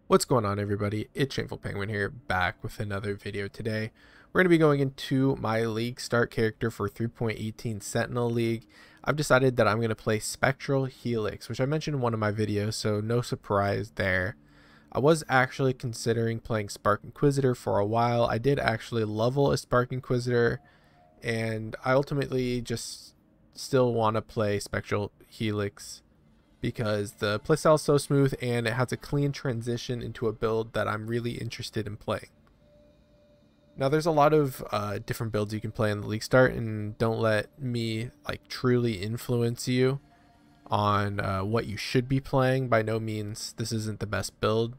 What's going on, everybody? It's ShamefulPenguin here, back with another video today. We're going to be going into my league start character for 3.18 Sentinel League. I've decided that I'm going to play Spectral Helix, which I mentioned in one of my videos, so no surprise there. I was actually considering playing Spark Inquisitor for a while. I did actually level a Spark Inquisitor, and I ultimately just still want to play Spectral Helix because the playstyle is so smooth and it has a clean transition into a build that I'm really interested in playing. Now there's a lot of different builds you can play in the league start, and don't let me truly influence you on what you should be playing. By no means this isn't the best build,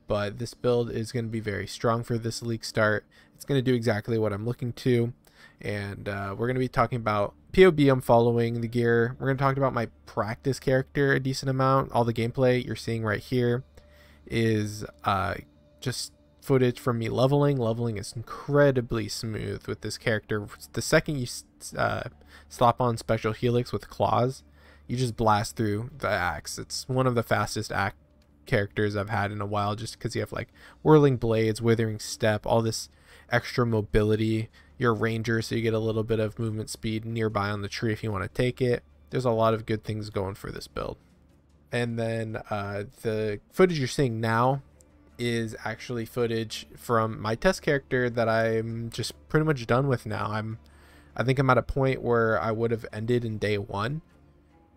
but this build is going to be very strong for this league start. It's going to do exactly what I'm looking to, and we're going to be talking about PoB I'm following, the gear. We're going to talk about my practice character a decent amount. All the gameplay you're seeing right here is just footage from me leveling. Leveling is incredibly smooth with this character. The second you slap on Spectral Helix with claws, you just blast through the axe. It's one of the fastest axe characters I've had in a while, just because you have like whirling blades, withering step, all this extra mobility. You're a ranger, so you get a little bit of movement speed nearby on the tree if you want to take it. There's a lot of good things going for this build. And then the footage you're seeing now is actually footage from my test character that I'm just pretty much done with now. I think I'm at a point where I would have ended in day one,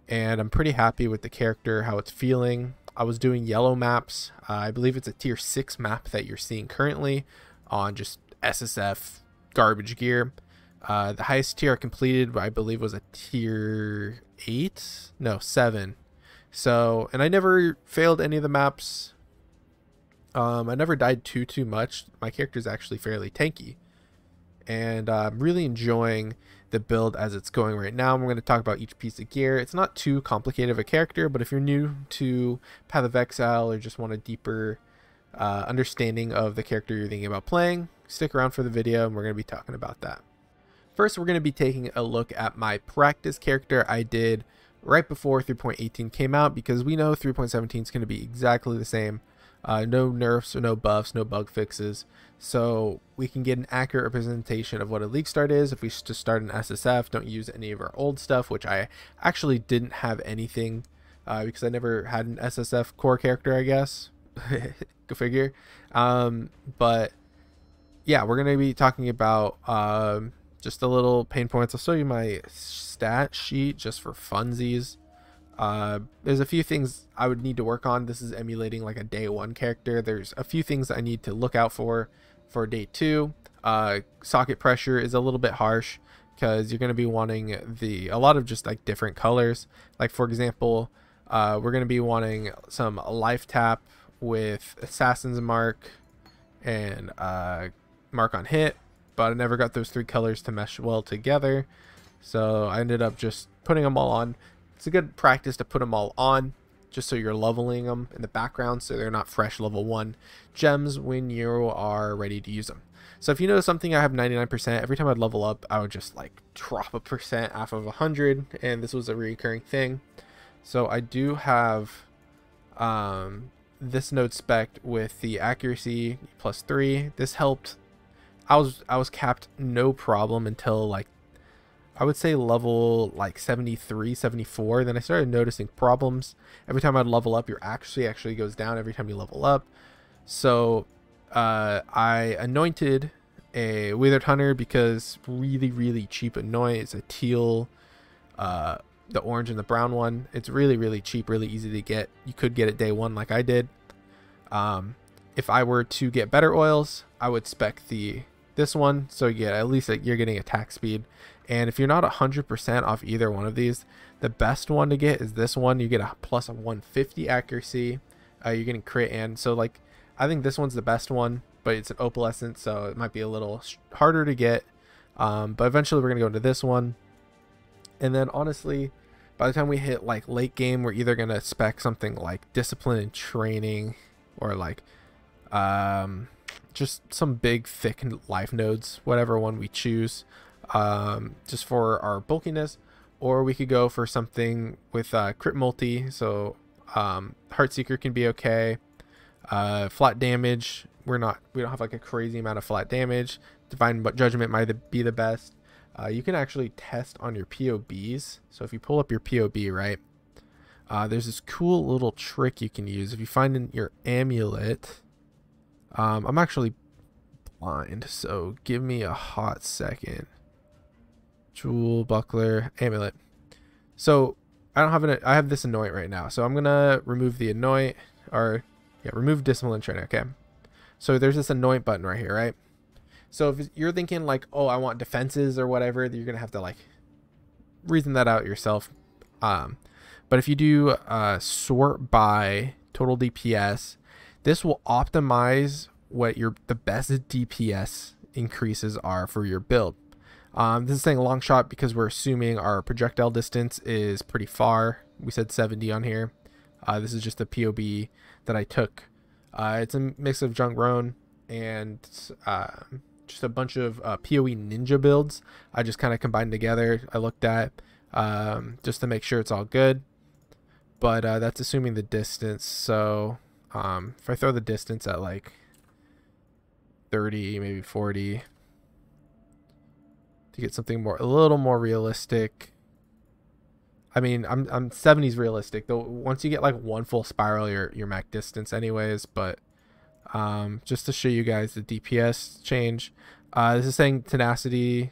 and I'm pretty happy with the character, how it's feeling. I was doing yellow maps. I believe it's a tier 6 map that you're seeing currently on just SSF garbage gear. The highest tier I completed, I believe, was a tier 7. So, and I never failed any of the maps. I never died too much. My character is actually fairly tanky, and I'm really enjoying the build as it's going right now. We're going to talk about each piece of gear. It's not too complicated of a character, but if you're new to Path of Exile or just want a deeper understanding of the character you're thinking about playing, stick around for the video and we're going to be talking about that. First, we're going to be taking a look at my practice character I did right before 3.18 came out, because we know 3.17 is going to be exactly the same. No nerfs or no buffs, no bug fixes, so we can get an accurate representation of what a league start is. If we just start an SSF, don't use any of our old stuff, which I actually didn't have anything because I never had an SSF core character, I guess. Go figure. But yeah, we're going to be talking about just a little pain points. I'll show you my stat sheet just for funsies. There's a few things I would need to work on. This is emulating like a day 1 character. There's a few things I need to look out for day 2. Socket pressure is a little bit harsh because you're going to be wanting a lot of just like different colors. Like for example, we're going to be wanting some life tap with Assassin's Mark and Mark on Hit, but I never got those 3 colors to mesh well together, so I ended up just putting them all on. It's a good practice to put them all on just so you're leveling them in the background so they're not fresh level 1 gems when you are ready to use them. So if you notice something, I have 99%. Every time I'd level up, I would just like drop a percent off of 100, and this was a recurring thing. So I do have this node spec with the accuracy +3. This helped. I was capped no problem until like I would say level like 73, 74. Then I started noticing problems. Every time I'd level up, your accuracy actually goes down every time you level up. So I anointed a Withered Hunter because really cheap anoint. It's a teal, the orange and the brown one. It's really cheap, really easy to get. You could get it day 1 like I did. If I were to get better oils, I would spec this one, so yeah, at least you're getting attack speed. And if you're not 100% off either one of these, the best one to get is this one. You get a plus 150 accuracy. You're getting crit, and so like I think this one's the best one, but it's an opalescent, so it might be a little harder to get. But eventually we're gonna go into this one, and then honestly, by the time we hit like late game, we're either gonna spec something like discipline and training, or like just some big thick life nodes, whatever one we choose, just for our bulkiness. Or we could go for something with crit multi, so Heartseeker can be okay. Flat damage, we don't have like a crazy amount of flat damage. Divine Judgment might be the best. You can actually test on your PoBs. So if you pull up your PoB, right, there's this cool little trick you can use. If you find in your amulet, I'm actually blind, so give me a hot second. Jewel, buckler, amulet. So I don't have I have this anoint right now, so I'm gonna remove the anoint, or yeah, remove dismal enchantment. Okay, so there's this anoint button right here, right? So if you're thinking like, oh, I want defenses or whatever, you're gonna have to like reason that out yourself. But if you do sort by total DPS, this will optimize what the best DPS increases are for your build. This is saying long shot because we're assuming our projectile distance is pretty far. We said 70 on here. This is just a PoB that I took. It's a mix of Junk Roan and just a bunch of PoE ninja builds. I just kind of combined together. I looked at just to make sure it's all good. But that's assuming the distance. So if I throw the distance at like 30, maybe 40, to get something a little more realistic. I mean, I'm 70s realistic though. Once you get like one full spiral, your max distance anyways. But just to show you guys the DPS change, this is saying tenacity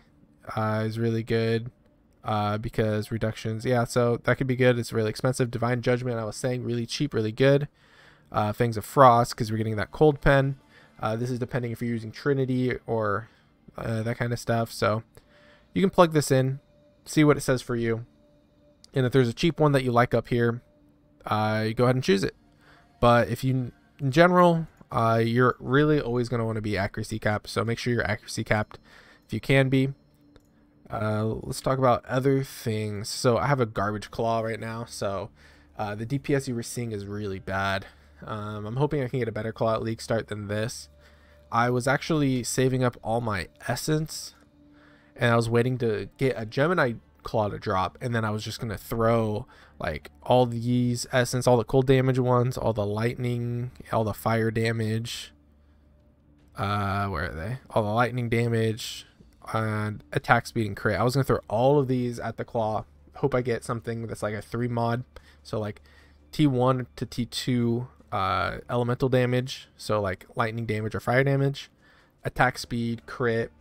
is really good because reductions, yeah, so that could be good. It's really expensive. Divine Judgment, I was saying, really cheap, really good. Fangs of Frost, because we're getting that cold pen. This is depending if you're using Trinity or that kind of stuff. So you can plug this in, see what it says for you, and if there's a cheap one that you like up here, you go ahead and choose it. But if you, in general, you're really always going to want to be accuracy capped, so make sure you're accuracy capped if you can be. Let's talk about other things. So I have a garbage claw right now, so the DPS you were seeing is really bad. I'm hoping I can get a better claw at League Start than this. I was actually saving up all my essence, and I was waiting to get a Gemini claw to drop, and then I was just gonna throw like all these essence, all the cold damage ones, all the lightning, all the fire damage, where are they, all the lightning damage and attack speed and crit. I was gonna throw all of these at the claw, hope I get something that's like a 3 mod, so like T1 to T2 elemental damage, so like lightning damage or fire damage, attack speed, crit,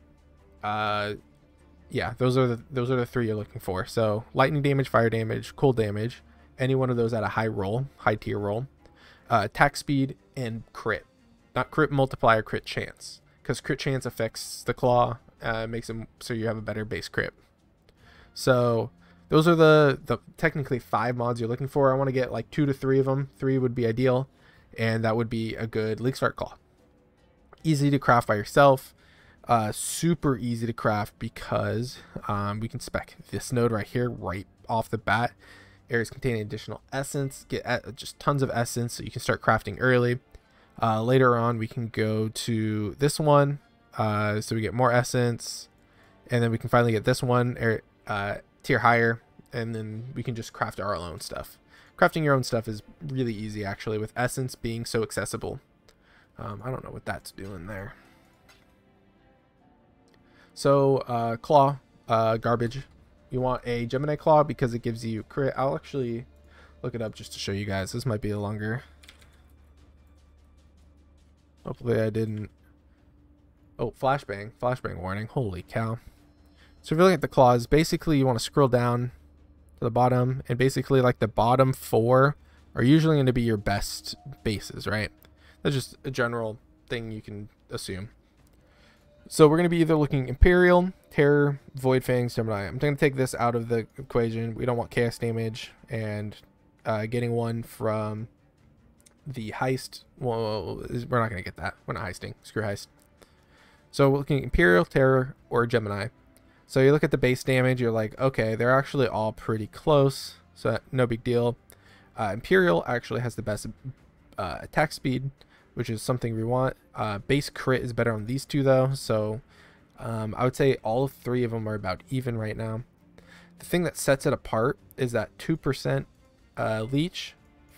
yeah, those are the 3 you're looking for. So lightning damage, fire damage, cold damage, any one of those at a high tier roll, attack speed, and crit. Not crit multiplier, crit chance, because crit chance affects the claw, makes them so you have a better base crit. So those are the technically 5 mods you're looking for. I want to get like 2 to 3 of them. 3 would be ideal, and that would be a good League Start claw. Easy to craft by yourself. Super easy to craft because we can spec this node right here right off the bat. Areas containing additional essence, get just tons of essence, so you can start crafting early. Later on we can go to this one, so we get more essence, and then we can finally get this one tier higher, and then we can just craft our own stuff. Crafting your own stuff is really easy actually, with essence being so accessible. I don't know what that's doing there. So claw, garbage. You want a Gemini claw because it gives you crit. I'll actually look it up just to show you guys. This might be a longer. Hopefully I didn't. Oh, flashbang warning. Holy cow. So if you're looking at the claws, basically you want to scroll down to the bottom, and basically like the bottom 4 are usually going to be your best bases, right? That's just a general thing you can assume. So we're going to be either looking Imperial, Terror, Void Fangs, Gemini. I'm going to take this out of the equation. We don't want chaos damage, and getting one from the heist. Well, we're not going to get that. We're not heisting. Screw heist. So we're looking Imperial, Terror, or Gemini. So you look at the base damage, you're like, okay, they're actually all pretty close, so no big deal. Imperial actually has the best attack speed, which is something we want. Base crit is better on these 2 though, so I would say all 3 of them are about even right now. The thing that sets it apart is that 2% leech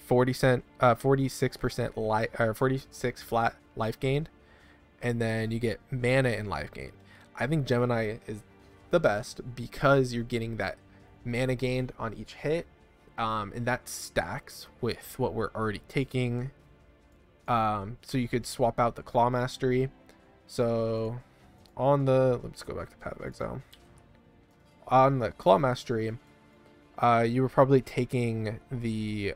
46% life, or 46 flat life gained, and then you get mana and life gain. I think Gemini is the best because you're getting that mana gained on each hit, and that stacks with what we're already taking. So you could swap out the Claw Mastery. So on the, let's go back to Path of Exile. On the Claw Mastery, you were probably taking the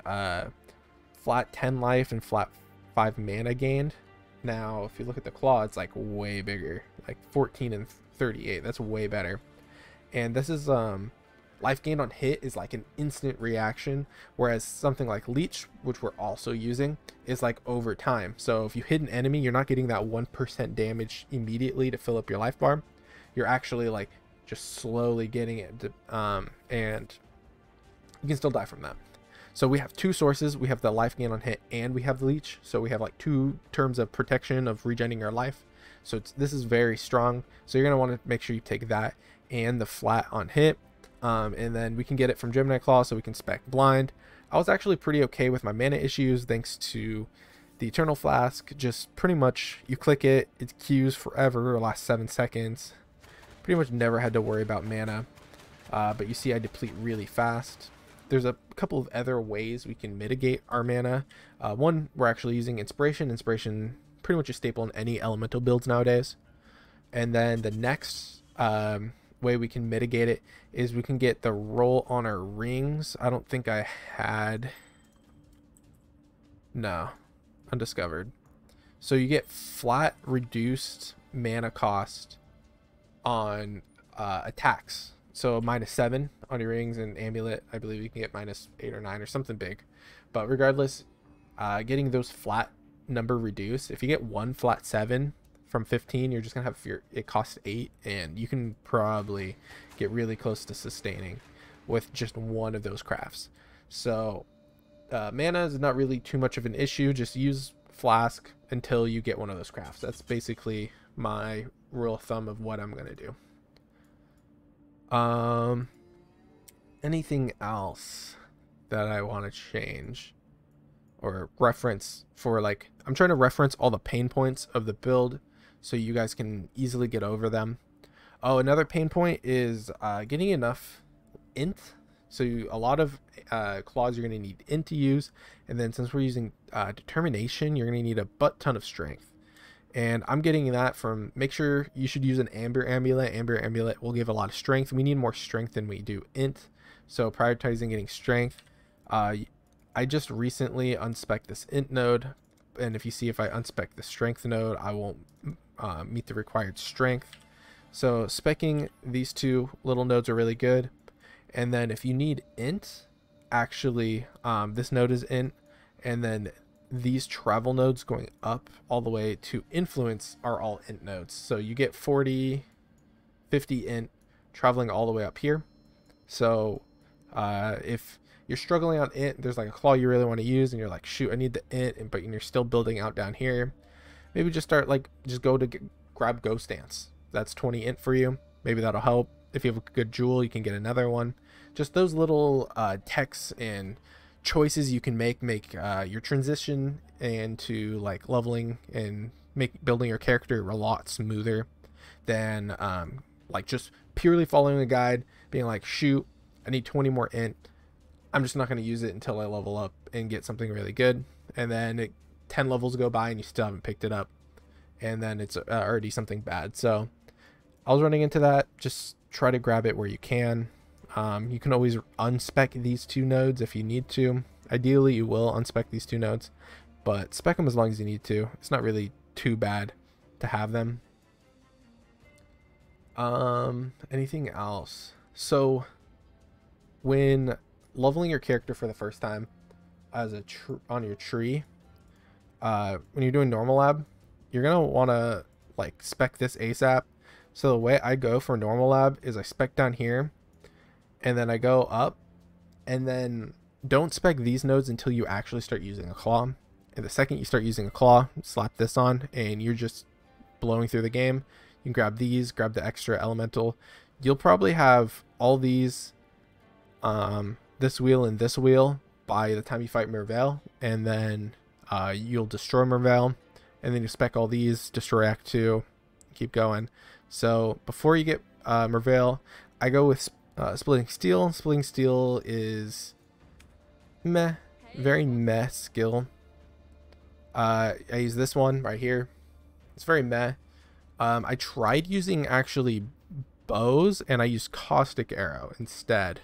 flat 10 life and flat 5 mana gained. Now, if you look at the Claw, it's like way bigger, like 14 and 38. That's way better. And this is life gain on hit is like an instant reaction, whereas something like Leech, which we're also using, is like over time. So if you hit an enemy, you're not getting that 1% damage immediately to fill up your life bar. You're actually like just slowly getting it to, and you can still die from that. So we have two sources. We have the life gain on hit and we have the Leech. So we have like 2 terms of protection of regenerating our life. So this is very strong. So you're going to want to make sure you take that and the flat on hit. And then we can get it from Gemini Claw, so we can spec blind. I was actually pretty okay with my mana issues thanks to the Eternal Flask. Just pretty much you click it, it queues forever, or lasts 7 seconds. Pretty much never had to worry about mana. But you see I deplete really fast. There's a couple of other ways we can mitigate our mana. One, we're actually using Inspiration. Inspiration pretty much a staple in any elemental builds nowadays. And then the next way we can mitigate it is we can get the roll on our rings. I don't think I had, no, undiscovered. So you get flat reduced mana cost on attacks. So -7 on your rings, and amulet I believe you can get -8 or 9 or something big. But regardless, getting those flat number reduced, if you get one flat 7 from 15, you're just gonna have it costs 8, and you can probably get really close to sustaining with just one of those crafts. So mana is not really too much of an issue. Just use Flask until you get one of those crafts. That's basically my rule of thumb of what I'm gonna do. Anything else that I want to change or reference for, like, I'm trying to reference all the pain points of the build so you guys can easily get over them. Oh, another pain point is getting enough int. So a lot of claws you're going to need int to use, and then since we're using determination, you're going to need a butt ton of strength. And I'm getting that from, make sure you should use an Amber Amulet. Amber Amulet will give a lot of strength. We need more strength than we do int. So prioritizing getting strength. I just recently unspec'd this int node. And if you see, if I unspec the strength node, I won't meet the required strength. So speccing these two little nodes are really good. And then if you need int, actually, this node is int. And then these travel nodes going up all the way to influence are all int nodes. So you get 40, 50 int traveling all the way up here. So if you're struggling on int, there's like a claw you really want to use and you're like, shoot, I need the int, but you're still building out down here, maybe just start, like, just go to grab Ghost Dance. That's 20 int for you. Maybe that'll help. If you have a good jewel, you can get another one. Just those little techs and choices you can make your transition into, like, leveling and building your character a lot smoother than like just purely following a guide, being like, shoot, I need 20 more int, I'm just not going to use it until I level up and get something really good, and then 10 levels go by and you still haven't picked it up, and then it's already something bad. So I was running into that. Just try to grab it where you can. You can always unspec these two nodes if you need to. Ideally, you will unspec these two nodes, but spec them as long as you need to. It's not really too bad to have them. Anything else? So when leveling your character for the first time as on your tree, when you're doing normal lab, you're gonna want to, like, spec this ASAP. So the way I go for normal lab is I spec down here, and then I go up, and then don't spec these nodes until you actually start using a claw. And the second you start using a claw, slap this on, and you're just blowing through the game. You can grab these, grab the extra elemental. You'll probably have all these, this wheel and this wheel by the time you fight Merveil, and then you'll destroy Merveil, and then you spec all these, destroy Act 2, keep going. So before you get Merveil, I go with Splitting Steel. Splitting Steel is meh, very meh skill. I use this one right here. It's very meh. I tried using actually bows, and I used Caustic Arrow instead.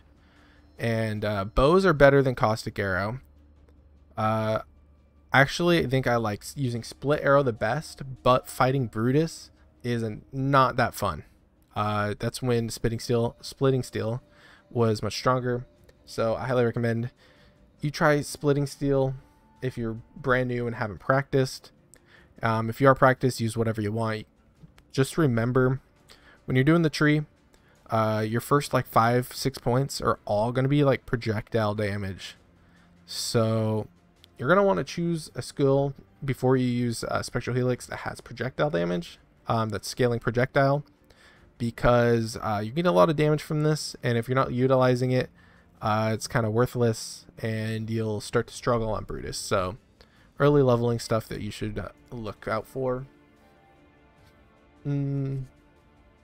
And bows are better than Caustic Arrow. Actually, I think I like using Split Arrow the best, but fighting Brutus is not that fun. That's when Splitting Steel was much stronger. So I highly recommend you try Splitting Steel if you're brand new and haven't practiced. If you are practiced, use whatever you want. Just remember, when you're doing the tree, your first like 5-6 points are all going to be like projectile damage. So you're going to want to choose a skill before you use Spectral Helix that has projectile damage, that's scaling projectile, because you get a lot of damage from this, and if you're not utilizing it, it's kind of worthless, and you'll start to struggle on Brutus. So early leveling stuff that you should look out for. Do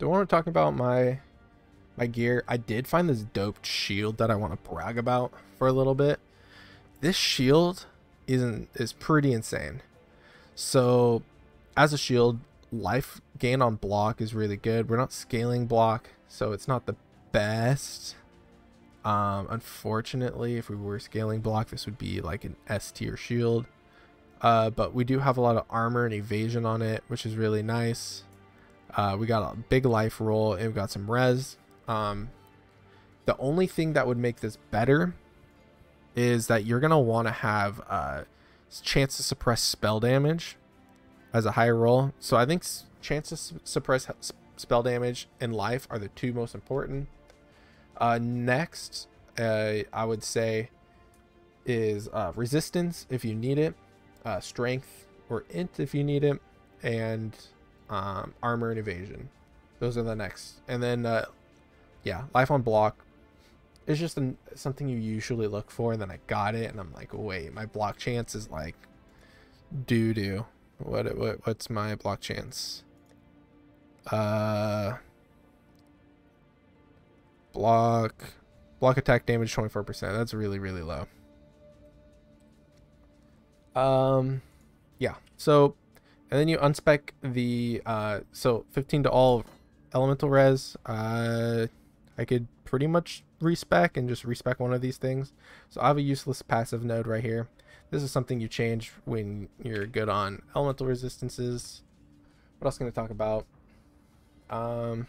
I want to talk about my gear? I did find this dope shield that I want to brag about for a little bit. This shield is pretty insane. So as a shield, life gain on block is really good. We're not scaling block, so it's not the best. Unfortunately, if we were scaling block, this would be like an S tier shield. But we do have a lot of armor and evasion on it, which is really nice. We got a big life roll, and we've got some res. The only thing that would make this better is that you're gonna want to have chance to suppress spell damage as a higher roll. So I think chance to suppress spell damage and life are the two most important. Next, I would say is resistance if you need it, strength or int if you need it, and armor and evasion. Those are the next. And then yeah, life on block is just something you usually look for, and then I got it and I'm like, wait, my block chance is like doo-doo. What's my block chance? Block attack damage 24%. That's really, really low. Yeah, so and then you unspec the so 15 to all elemental res. I could pretty much respec and just respec one of these things. So I have a useless passive node right here. This is something you change when you're good on elemental resistances. What else can I talk about? Yeah,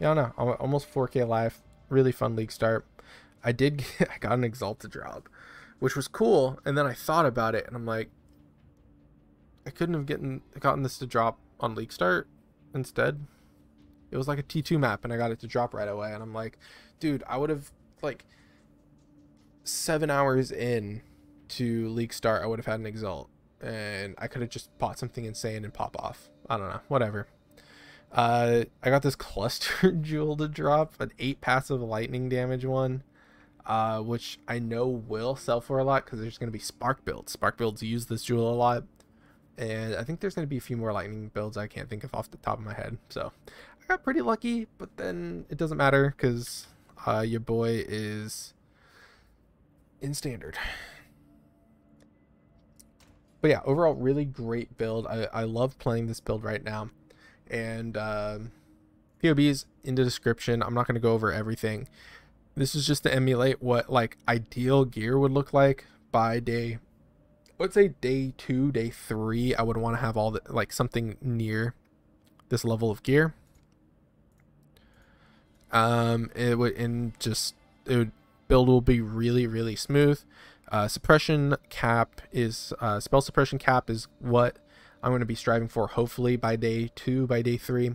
I don't know. Almost 4K life. Really fun league start. I got an Exalted drop, which was cool. And then I thought about it, and I'm like, I couldn't have gotten this to drop on league start instead. It was like a T2 map, and I got it to drop right away. And I'm like, dude, I would have like 7 hours in to league start, I would have had an Exalt, and I could have just bought something insane and pop off. I don't know, whatever. I got this cluster jewel to drop, an 8 passive lightning damage one, which I know will sell for a lot because there's going to be spark builds. Spark builds use this jewel a lot, and I think there's going to be a few more lightning builds I can't think of off the top of my head. So I got pretty lucky, but then it doesn't matter because your boy is in standard. But yeah, overall, really great build. I love playing this build right now. And PoBs in the description. I'm not going to go over everything. This is just to emulate what like ideal gear would look like by day, let's say day 2, day 3. I would want to have all the like something near this level of gear. Build will be really, really smooth. Suppression cap is spell suppression cap is what I'm going to be striving for, hopefully by day 2, by day 3.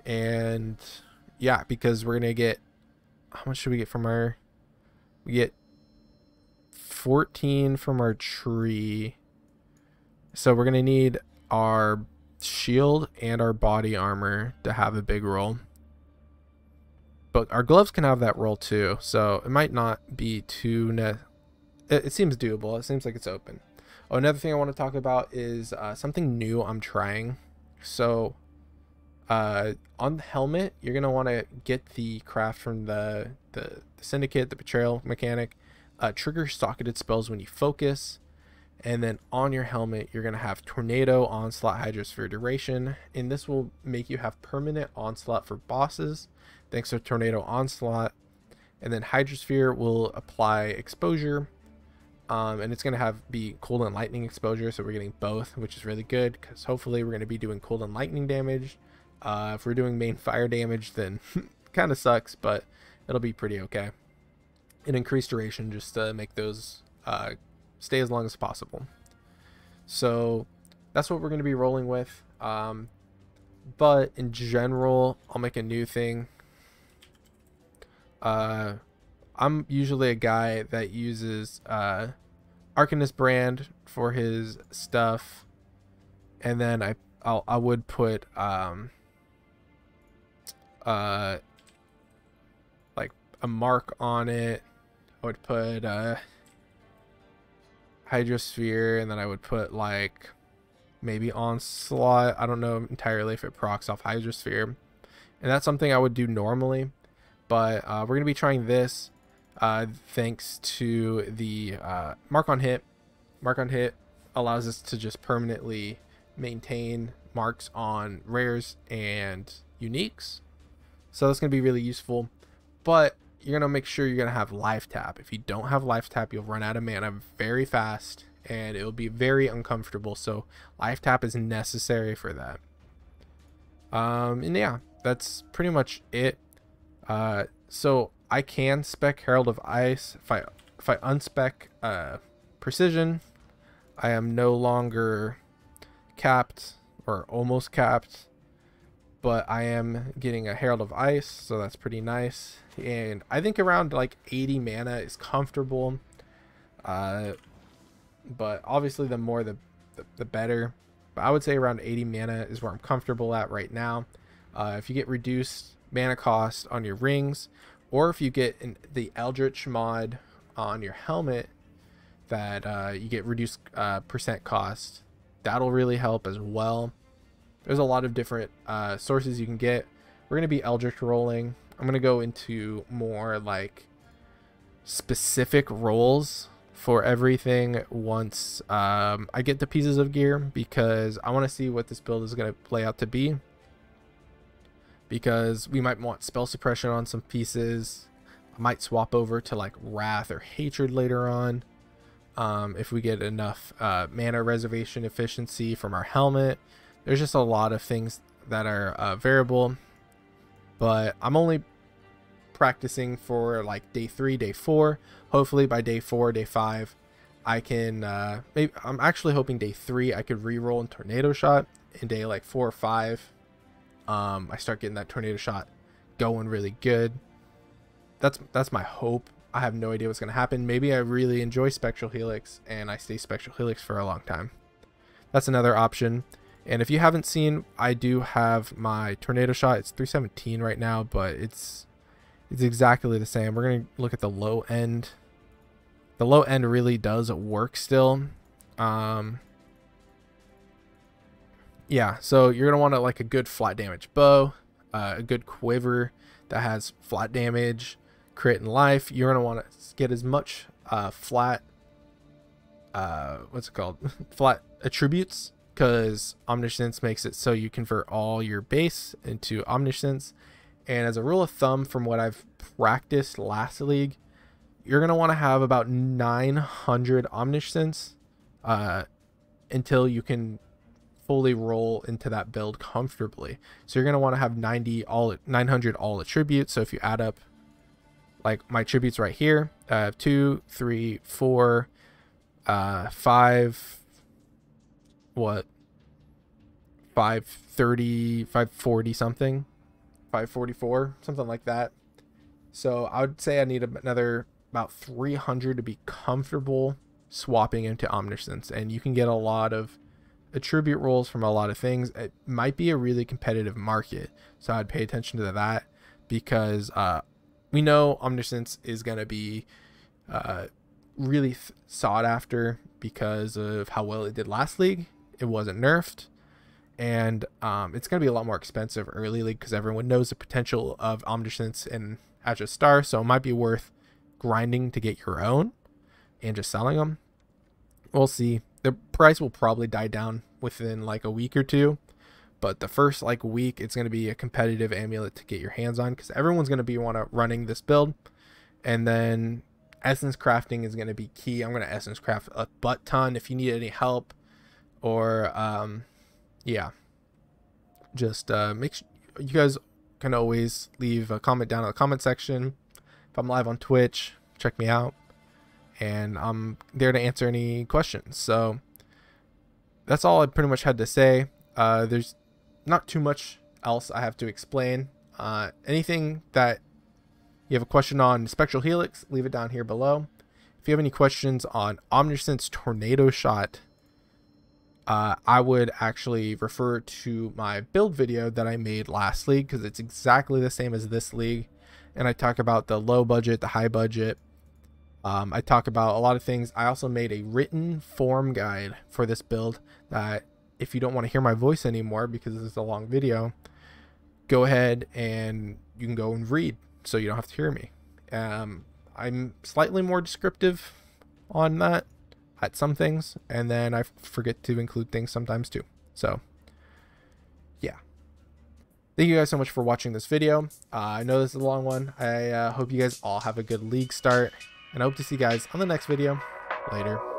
And yeah, because we're going to get, how much should we get from we get 14 from our tree. So we're going to need our shield and our body armor to have a big roll. But our gloves can have that roll too. So it might not be too it seems doable. It seems like it's open. Oh, another thing I want to talk about is something new I'm trying. So on the helmet, you're gonna want to get the craft from the syndicate, the betrayal mechanic. Trigger socketed spells when you focus. And then on your helmet, you're going to have Tornado, Onslaught, Hydrosphere, Duration. And this will make you have permanent Onslaught for bosses, thanks to Tornado Onslaught. And then Hydrosphere will apply Exposure. And it's going to be Cold and Lightning Exposure, so we're getting both, which is really good, because hopefully we're going to be doing Cold and Lightning damage. If we're doing main fire damage, then kind of sucks, but it'll be pretty okay. And increased Duration just to make those stay as long as possible. So that's what we're going to be rolling with. But in general, I'll make a new thing. I'm usually a guy that uses Arcanist brand for his stuff, and then I would put like a mark on it. I would put Hydrosphere, and then I would put like maybe Onslaught. I don't know entirely if it procs off Hydrosphere, and that's something I would do normally, but we're gonna be trying this thanks to the mark on hit. Mark on hit allows us to just permanently maintain marks on rares and uniques, so that's gonna be really useful. But you're going to make sure you're going to have life tap. If you don't have life tap, you'll run out of mana very fast, and it'll be very uncomfortable. So life tap is necessary for that. And yeah, that's pretty much it. So I can spec Herald of Ice. If I unspec Precision, I am no longer capped, or almost capped. But I am getting a Herald of Ice, so that's pretty nice. And I think around like 80 mana is comfortable. But obviously the more the better. But I would say around 80 mana is where I'm comfortable at right now. If you get reduced mana cost on your rings, or if you get the Eldritch mod on your helmet, that you get reduced percent cost, that'll really help as well. There's a lot of different sources you can get. We're going to be Eldritch rolling. I'm going to go into more like specific rolls for everything once I get the pieces of gear, because I want to see what this build is going to play out to be. Because we might want spell suppression on some pieces. I might swap over to like Wrath or Hatred later on. If we get enough mana reservation efficiency from our helmet. There's just a lot of things that are variable, but I'm only practicing for like day 3, day 4. Hopefully by day 4, day 5, I can maybe I'm actually hoping day 3 I could reroll in Tornado Shot. In day like 4 or 5, I start getting that Tornado Shot going really good. That's my hope. I have no idea what's gonna happen. Maybe I really enjoy Spectral Helix and I stay Spectral Helix for a long time. That's another option. And if you haven't seen, I do have my Tornado Shot. It's 317 right now, but it's exactly the same. We're going to look at the low end. The low end really does work still. Yeah, so you're going to want like a good flat damage bow, a good quiver that has flat damage, crit, and life. You're going to want to get as much flat, what's it called? Flat attributes, because Omniscience makes it so you convert all your base into Omniscience. And as a rule of thumb, from what I've practiced last league, you're going to want to have about 900 Omniscience until you can fully roll into that build comfortably. So you're going to want to have 900 all attributes. So if you add up like my attributes right here, 2, 3, 4, 5, what, 530, 540 something, 544, something like that. So I would say I need another about 300 to be comfortable swapping into Omniscience, and you can get a lot of attribute rolls from a lot of things. It might be a really competitive market, so I'd pay attention to that, because we know Omniscience is going to be really sought after because of how well it did last league. It wasn't nerfed, and it's going to be a lot more expensive early league because everyone knows the potential of Omniscience and Azure Star, so it might be worth grinding to get your own and just selling them. We'll see. The price will probably die down within like a week or two, but the first like week it's going to be a competitive amulet to get your hands on because everyone's going to be running this build. And then essence crafting is going to be key. I'm going to essence craft a butt ton. If you need any help, or yeah, just make sure you guys can always leave a comment down in the comment section. If I'm live on Twitch, check me out, and I'm there to answer any questions. So that's all I pretty much had to say. There's not too much else I have to explain. Anything that you have a question on Spectral Helix, leave it down here below. If you have any questions on Omniscience Tornado Shot, I would actually refer to my build video that I made last league because it's exactly the same as this league. And I talk about the low budget, the high budget. I talk about a lot of things. I also made a written form guide for this build that if you don't want to hear my voice anymore because this is a long video, go ahead and you can go and read so you don't have to hear me. I'm slightly more descriptive on that at some things, and then I forget to include things sometimes too. So yeah, thank you guys so much for watching this video. I know this is a long one. I hope you guys all have a good league start, and I hope to see you guys on the next video. Later.